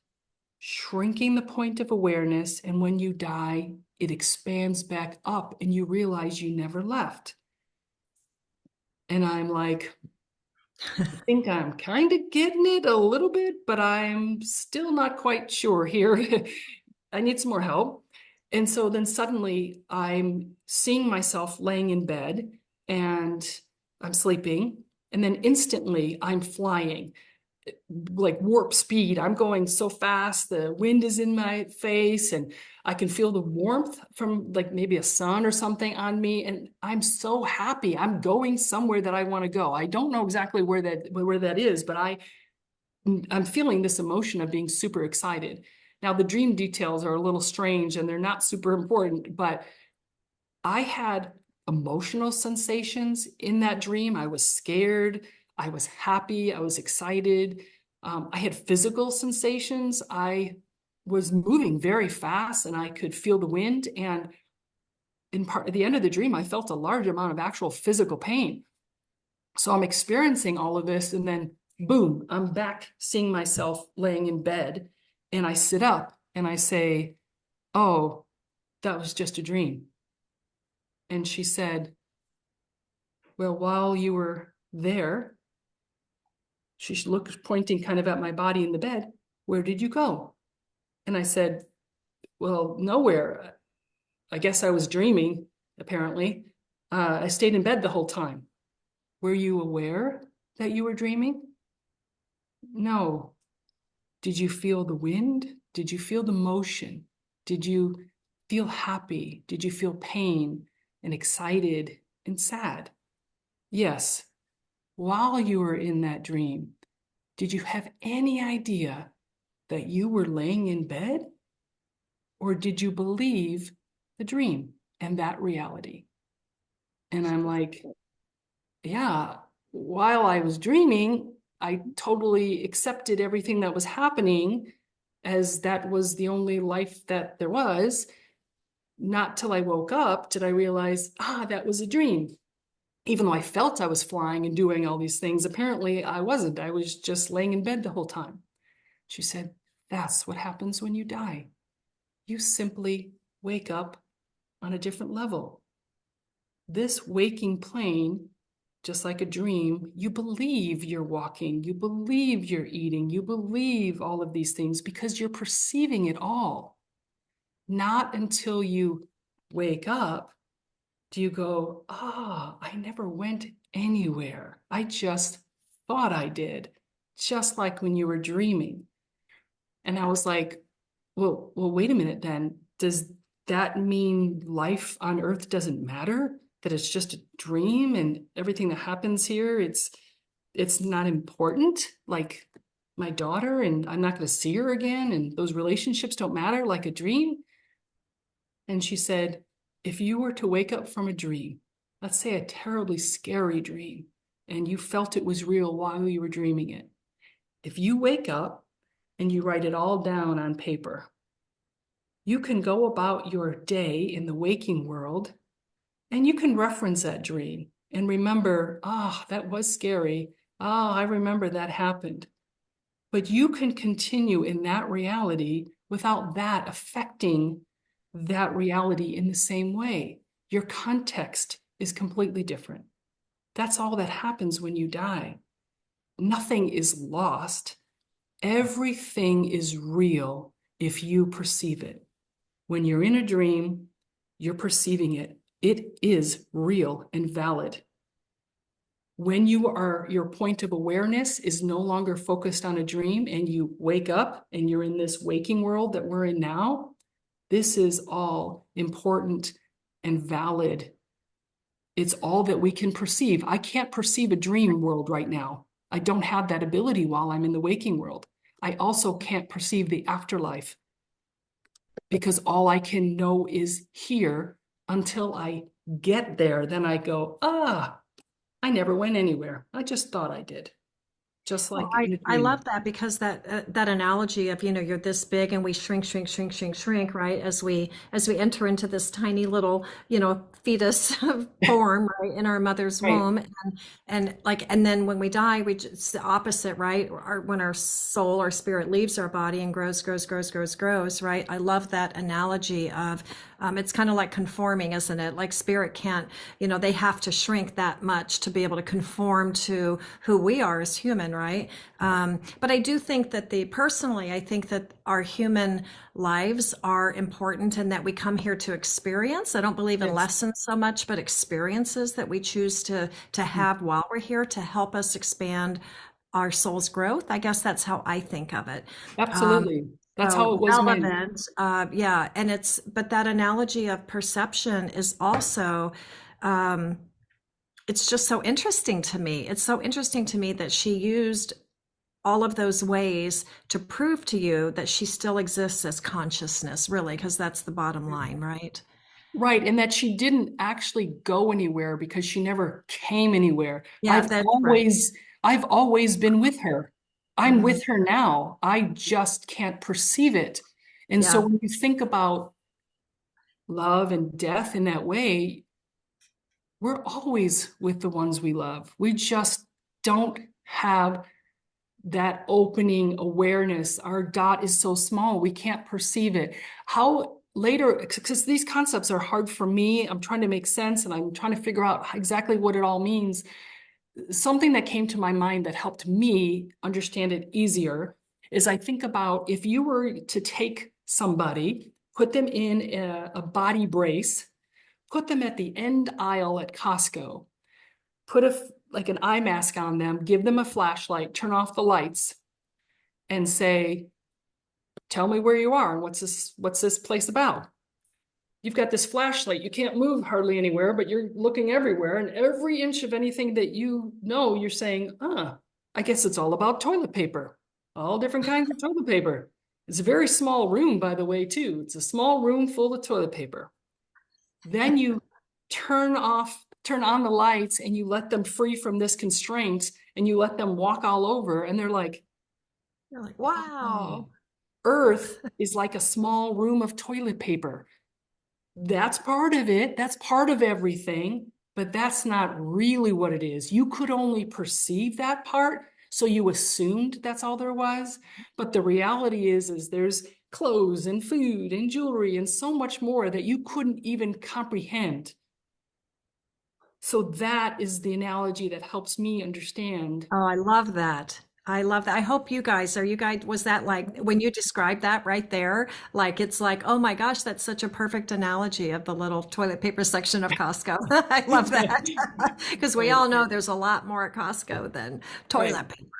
shrinking the point of awareness. And when you die, it expands back up and you realize you never left. And I'm like, I think I'm kind of getting it a little bit, but I'm still not quite sure here. I need some more help. And so then suddenly I'm seeing myself laying in bed and I'm sleeping. And then instantly I'm flying like warp speed. I'm going so fast. The wind is in my face and I can feel the warmth from like maybe a sun or something on me. And I'm so happy. I'm going somewhere that I want to go. I don't know exactly where that is, but I'm feeling this emotion of being super excited. Now, the dream details are a little strange and they're not super important, but I had emotional sensations in that dream. I was scared. I was happy. I was excited. I had physical sensations. I was moving very fast and I could feel the wind. And at the end of the dream, I felt a large amount of actual physical pain. So I'm experiencing all of this and then boom, I'm back seeing myself laying in bed and I sit up and I say, oh, that was just a dream. And she said, well, while you were there, she looked, pointing kind of at my body in the bed, where did you go? And I said, well, nowhere. I guess I was dreaming, apparently. I stayed in bed the whole time. Were you aware that you were dreaming? No. Did you feel the wind? Did you feel the motion? Did you feel happy? Did you feel pain and excited and sad? Yes. While you were in that dream, did you have any idea that you were laying in bed? Or did you believe the dream and that reality? And I'm like, yeah, while I was dreaming, I totally accepted everything that was happening as that was the only life that there was. Not till I woke up did I realize, that was a dream. Even though I felt I was flying and doing all these things, apparently I wasn't. I was just laying in bed the whole time. She said, that's what happens when you die. You simply wake up on a different level. This waking plane, just like a dream, you believe you're walking, you believe you're eating, you believe all of these things because you're perceiving it all. Not until you wake up do you go, I never went anywhere. I just thought I did, just like when you were dreaming. And I was like, well, wait a minute then. Does that mean life on Earth doesn't matter? That it's just a dream and everything that happens here, it's not important? Like my daughter, and I'm not going to see her again, and those relationships don't matter like a dream? And she said, if you were to wake up from a dream, let's say a terribly scary dream, and you felt it was real while you were dreaming it, If you wake up and you write it all down on paper, you can go about your day in the waking world and you can reference that dream and remember, ah, oh, that was scary. Ah, oh, I remember that happened. But you can continue in that reality without that affecting that reality in the same way. Your context is completely different. That's all that happens when you die. Nothing is lost. Everything is real if you perceive it. When you're in a dream, you're perceiving it. It is real and valid. When your point of awareness is no longer focused on a dream and you wake up and you're in this waking world that we're in now, this is all important and valid. It's all that we can perceive. I can't perceive a dream world right now. I don't have that ability while I'm in the waking world. I also can't perceive the afterlife because all I can know is here until I get there. Then I go, ah, I never went anywhere. I just thought I did. Just like Well, in a I dream. love that because that analogy of, you know, you're this big and we shrink, shrink, shrink, shrink, shrink, right? As we enter into this tiny little, you know, fetus form, right, in our mother's Right. womb, and then when we die, it's the opposite, right? When our soul, our spirit leaves our body and grows, grows, grows, grows, grows, right? I love that analogy of it's kind of like conforming, isn't it? Like spirit can't, you know, they have to shrink that much to be able to conform to who we are as human, right? But I do think that personally, I think that our human lives are important and that we come here to experience. I don't believe in Yes. lessons so much, but experiences that we choose to have while we're here to help us expand our soul's growth. I guess that's how I think of it. Absolutely. That's how So it was meant. relevant, yeah, but that analogy of perception is also, um, it's just so interesting to me. It's so interesting to me that she used all of those ways to prove to you that she still exists as consciousness, really, because that's the bottom line, right? Right. And that she didn't actually go anywhere because she never came anywhere. Yeah, that's right. I've always been with her. I'm Mhm. with her now. I just can't perceive it. And so Yeah. when you think about love and death in that way, we're always with the ones we love. We just don't have that opening awareness. Our dot is so small, we can't perceive it. How later, because these concepts are hard for me, I'm trying to make sense and I'm trying to figure out exactly what it all means. Something that came to my mind that helped me understand it easier is I think about if you were to take somebody, put them in a body brace, put them at the end aisle at Costco, put like an eye mask on them, give them a flashlight, turn off the lights, and say, tell me where you are and what's this place about? You've got this flashlight, you can't move hardly anywhere, but you're looking everywhere, and every inch of anything that you know, you're saying, I guess it's all about toilet paper, all different kinds of toilet paper. It's a very small room, by the way, too. It's a small room full of toilet paper. Then you turn on the lights and you let them free from this constraint and you let them walk all over and they're like, You're like, oh, wow. Earth is like a small room of toilet paper. That's part of it. That's part of everything, but that's not really what it is. You could only perceive that part, so you assumed that's all there was. But the reality is there's clothes and food and jewelry and so much more that you couldn't even comprehend. So that is the analogy that helps me understand. Oh, I love that. I love that. I hope was that like when you described that right there? Like, it's like, oh my gosh, that's such a perfect analogy of the little toilet paper section of Costco. I love that. Because we Right, all know there's a lot more at Costco than right. toilet paper.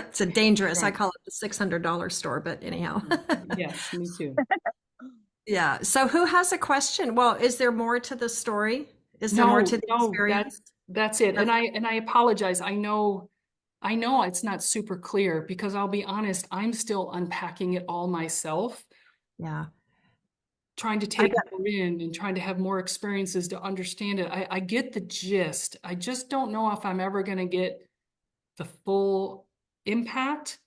It's a dangerous, I Right. call it the $600 store, but anyhow. Yes, me too. Yeah. So who has a question? Well, is there more to the story? Is there more No, to the no, experience? that's it. And I apologize. I know it's not super clear because I'll be honest, I'm still unpacking it all myself, Yeah. trying to I take bet. more in and trying to have more experiences to understand it. I get the gist. I just don't know if I'm ever going to get the full impact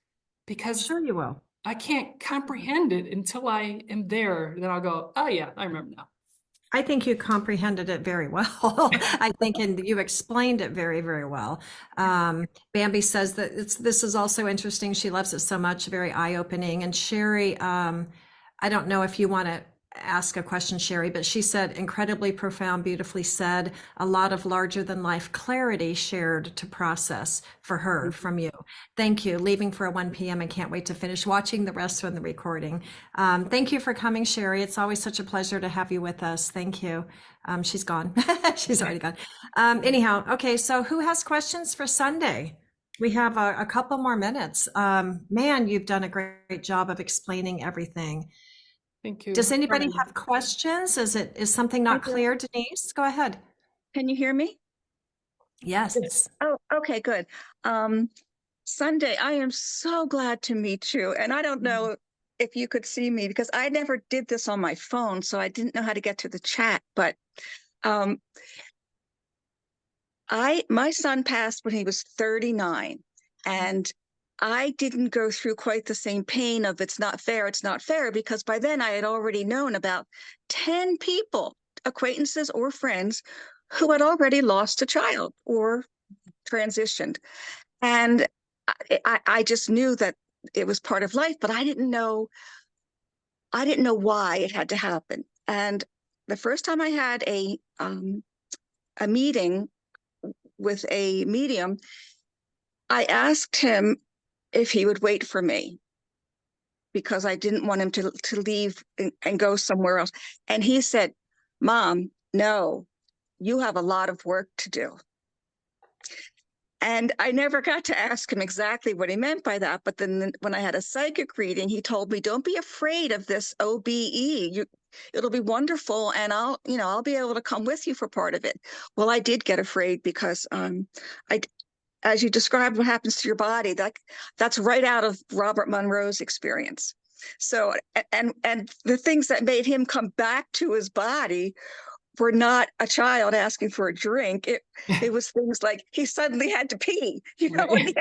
because Sure you will. I can't comprehend it until I am there. Then I'll go, oh yeah, I remember now. I think you comprehended it very well. I think, and you explained it very, very well. Bambi says that this is also interesting. She loves it so much, very eye-opening. And Sherry, I don't know if you want to ask a question, Sherry, but she said, incredibly profound, beautifully said, a lot of larger than life clarity shared to process for her from you. Thank you. Leaving for a 1 p.m. and can't wait to finish watching the rest from the recording. Thank you for coming, Sherry. It's always such a pleasure to have you with us. Thank you. She's gone. She's already gone. Anyhow, okay, so who has questions for Sunday? We have a couple more minutes. Man, you've done a great job of explaining everything. Thank you. Does anybody have questions? Is something not clear, Denise? Go ahead. Can you hear me? Yes. Oh, okay, good. Sunday, I am so glad to meet you. And I don't know if you could see me because I never did this on my phone, so I didn't know how to get to the chat. But my son passed when he was 39, and I didn't go through quite the same pain of it's not fair, because by then I had already known about 10 people, acquaintances or friends, who had already lost a child or transitioned. And I just knew that it was part of life, but I didn't know why it had to happen. And the first time I had a meeting with a medium, I asked him if he would wait for me because I didn't want him to leave and go somewhere else. And he said, Mom, no, you have a lot of work to do. And I never got to ask him exactly what he meant by that. But then when I had a psychic reading, he told me, don't be afraid of this OBE. It'll be wonderful. And I'll be able to come with you for part of it. Well, I did get afraid because as you described what happens to your body, that's right out of Robert Monroe's experience. So, and the things that made him come back to his body were not a child asking for a drink. It was things like he suddenly had to pee, Right.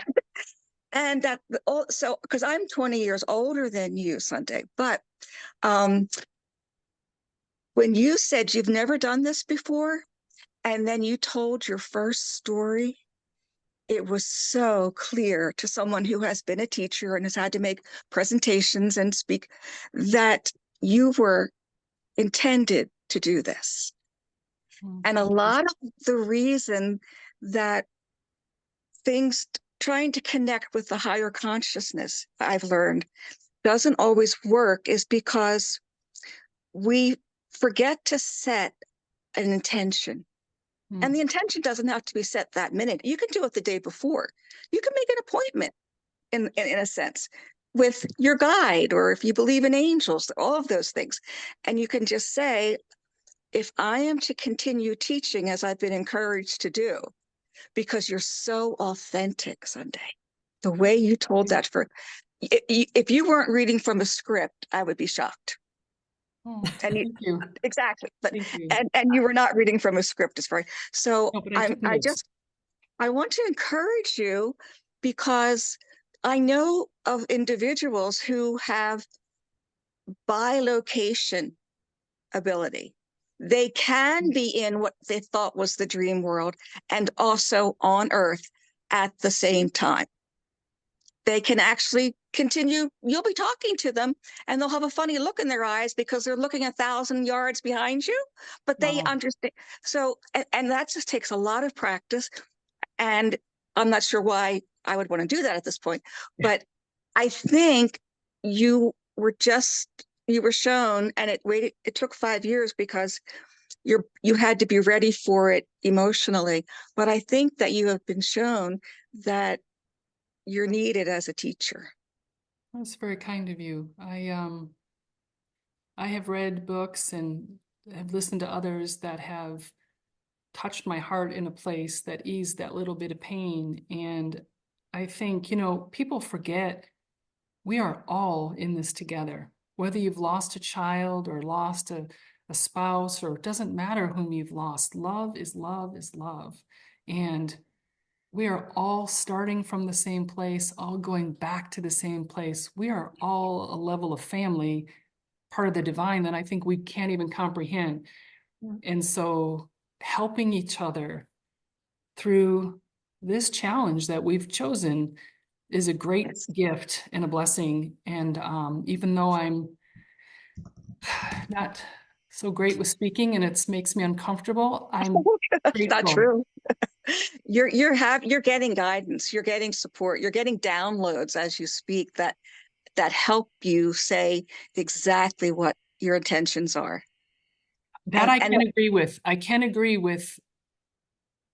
and that also because I'm 20 years older than you, Sunday. But when you said you've never done this before, and then you told your first story, it was so clear to someone who has been a teacher and has had to make presentations and speak that you were intended to do this. And a lot of the reason that things trying to connect with the higher consciousness, I've learned, doesn't always work is because we forget to set an intention. And the intention doesn't have to be set that minute. You can do it the day before. You can make an appointment in a sense with your guide, or if you believe in angels, all of those things. And you can just say, if I am to continue teaching as I've been encouraged to do, because you're so authentic, Sunday, the way you told that if you weren't reading from a script, I would be shocked. Oh, And thank you. exactly, but Thank you. and you were not reading from a script, as far. So No, but I took notes. I want to encourage you because I know of individuals who have bilocation ability. They can be in what they thought was the dream world and also on Earth at the same time. They can actually continue. You'll be talking to them and they'll have a funny look in their eyes because they're looking 1,000 yards behind you, but they understand. So, and that just takes a lot of practice. And I'm not sure why I would want to do that at this point, but I think you were shown, and it took 5 years because you had to be ready for it emotionally. But I think that you have been shown that you're needed as a teacher. That's very kind of you. I have read books and have listened to others that have touched my heart in a place that eased that little bit of pain. And I think, people forget we are all in this together. Whether you've lost a child or lost a spouse, or it doesn't matter whom you've lost, love is love is love. And we are all starting from the same place, all going back to the same place. We are all a level of family, part of the divine that I think we can't even comprehend. Yeah. And so helping each other through this challenge that we've chosen is a great Yes. gift and a blessing. And even though I'm not so great with speaking and it makes me uncomfortable, I'm That's not grateful. true. You're getting guidance, you're getting support, you're getting downloads as you speak that help you say exactly what your intentions are. That I And can agree with. I can agree with,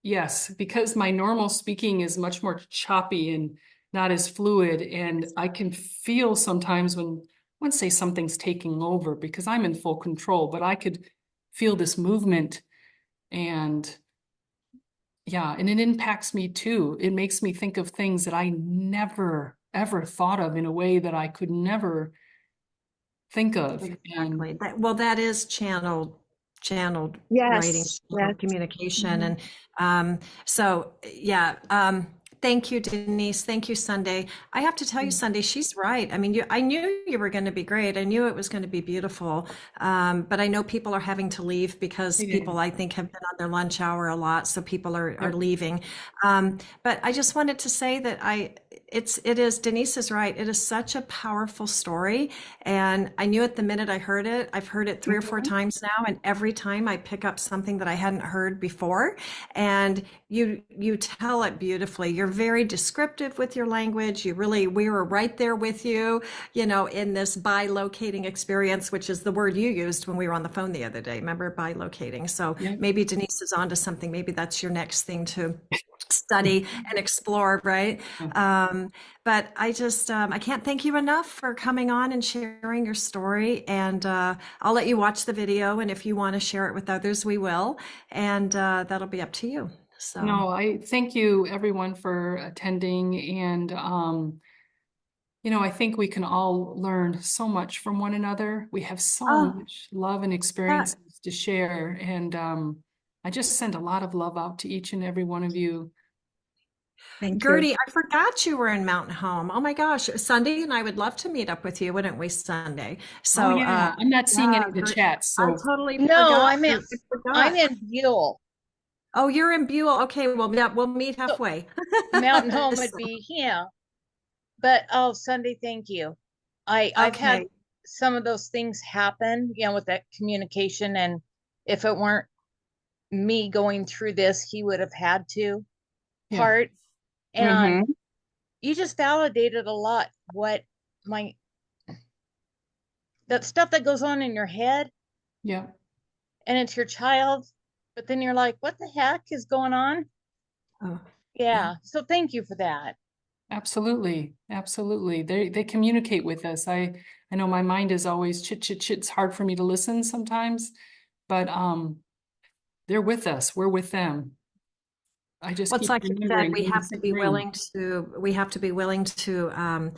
yes, because my normal speaking is much more choppy and not as fluid. And I can feel sometimes when say something's taking over because I'm in full control, but I could feel this movement and yeah, and it impacts me too. It makes me think of things that I never ever thought of in a way that I could never think of. And Exactly. Well, that is channeled writing, yes, yes. channeled communication. Mhm. And so, yeah. Thank you, Denise. Thank you, Sunday. I have to tell you, Sunday, she's right. I mean, I knew you were going to be great. I knew it was going to be beautiful. But I know people are having to leave because people, I think, have been on their lunch hour a lot. So people are leaving. But I just wanted to say that it is, Denise is right. It is such a powerful story. And I knew it the minute I heard it. I've heard it 3 or 4 times now. And every time I pick up something that I hadn't heard before. And you tell it beautifully. You're very descriptive with your language. We were right there with you, in this bilocating experience, which is the word you used when we were on the phone the other day. Remember, bilocating. So maybe Denise is onto something. Maybe that's your next thing to study and explore, right? But I just, I can't thank you enough for coming on and sharing your story. And I'll let you watch the video. And if you want to share it with others, we will. And that'll be up to you. So. no, I thank you everyone for attending. And, I think we can all learn so much from one another. We have so Oh, much love and experiences to share. And I just send a lot of love out to each and every one of you. Thank you. Gertie, I forgot you were in Mountain Home. Oh my gosh. Sunday and I would love to meet up with you, wouldn't we, Sunday? So, Oh yeah, I'm not seeing any of the Gertie, chats, I so totally No, forgot. I'm in, I forgot. I'm in Buell. Oh, you're in Buell. Okay, well, yeah, we'll meet So, halfway. Mountain Home would So, be here. But Sunday, thank you. I've had okay. some of those things happen, with that communication, and if it weren't me going through this, he would have had to yeah. part. And Mhm. you just validated a lot that stuff that goes on in your head, Yeah. and it's your child, but then you're like, what the heck is going on? Oh, Yeah. So thank you for that. Absolutely. Absolutely. They communicate with us. I know my mind is always chit chit chit. It's hard for me to listen sometimes, but they're with us. We're with them. I just well, it's keep like you said, remembering we we're in the have to same be room. willing to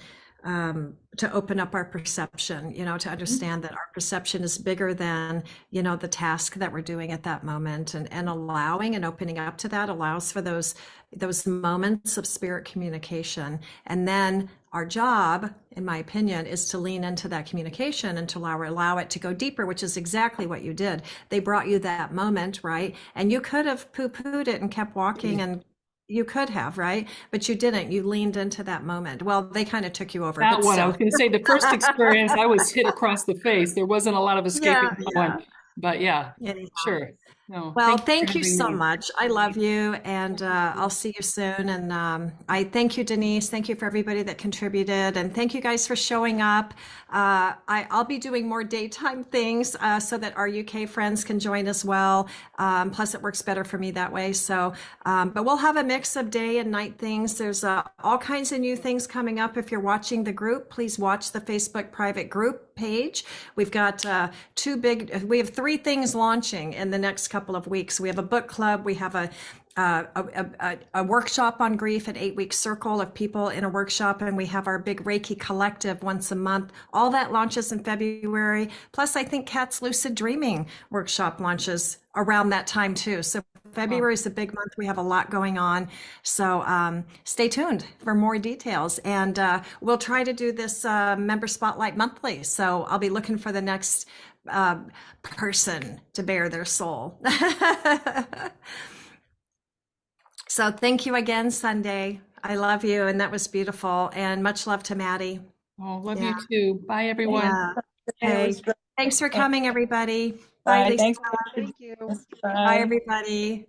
open up our perception, to Mm-hmm. understand that our perception is bigger than, the task that we're doing at that moment, and allowing and opening up to that allows for those moments of spirit communication. And then our job, in my opinion, is to lean into that communication and to allow it to go deeper, which is exactly what you did. They brought you that moment, right? And you could have poo-pooed it and kept walking, and you could have, right? But you didn't. You leaned into that moment. Well, they kind of took you over, That but one, I still. was going to say the first experience, I was hit across the face. There wasn't a lot of escaping Yeah, that yeah. one, but yeah, Anyhow. sure. No, Well, thank you for thank you having so me. much. I love you, and I'll see you soon. And I thank you, Denise. Thank you for everybody that contributed, and thank you guys for showing up. I'll be doing more daytime things so that our UK friends can join as well. Plus, it works better for me that way. So, but we'll have a mix of day and night things. There's all kinds of new things coming up. If you're watching the group, please watch the Facebook private group page. We've got we have 3 things launching in the next couple of weeks. We have a book club. We have a workshop on grief, an 8-week circle of people in a workshop, and we have our big Reiki collective once a month. All that launches in February. Plus, I think Kat's Lucid Dreaming workshop launches around that time too. So February is a big month. We have a lot going on. So stay tuned for more details. And we'll try to do this member spotlight monthly. So I'll be looking for the next person to bare their soul. So thank you again, Sunday. I love you. And that was beautiful. And much love to Maddie. Oh, love Yeah. you too. Bye, everyone. Yeah. It Okay. was great. Thanks for coming, everybody. Bye, Bye. Lisa. Thanks. Thank you. Bye, everybody.